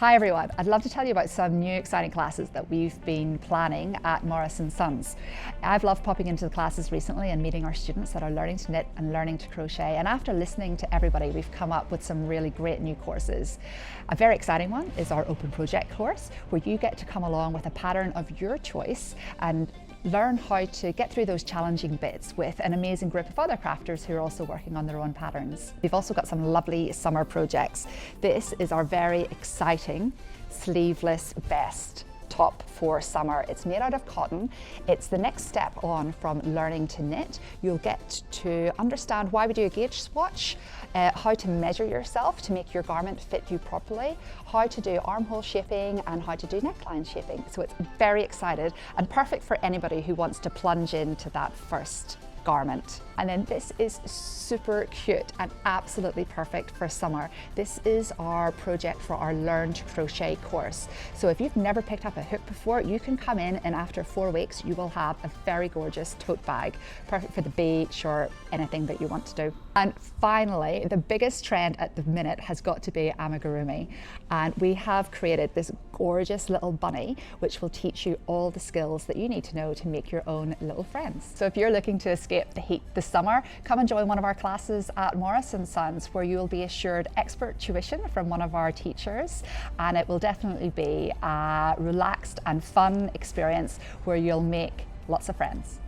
Hi everyone, I'd love to tell you about some new exciting classes that we've been planning at Morris & Sons. I've loved popping into the classes recently and meeting our students that are learning to knit and learning to crochet, and after listening to everybody we've come up with some really great new courses. A very exciting one is our Open Project course, where you get to come along with a pattern of your choice and learn how to get through those challenging bits with an amazing group of other crafters who are also working on their own patterns. We've also got some lovely summer projects. This is our very exciting sleeveless vest top for summer. It's made out of cotton. It's the next step on from learning to knit. You'll get to understand why we do a gauge swatch, how to measure yourself to make your garment fit you properly, how to do armhole shaping and how to do neckline shaping. So it's very excited and perfect for anybody who wants to plunge into that first garment. And then this is super cute and absolutely perfect for summer. This is our project for our Learn to Crochet course. So if you've never picked up a hook before, you can come in and after 4 weeks you will have a very gorgeous tote bag, perfect for the beach or anything that you want to do. And finally, the biggest trend at the minute has got to be amigurumi. And we have created this gorgeous little bunny which will teach you all the skills that you need to know to make your own little friends. So if you're looking to escape the heat this summer, come and join one of our classes at Morris & Sons, where you will be assured expert tuition from one of our teachers, and it will definitely be a relaxed and fun experience where you'll make lots of friends.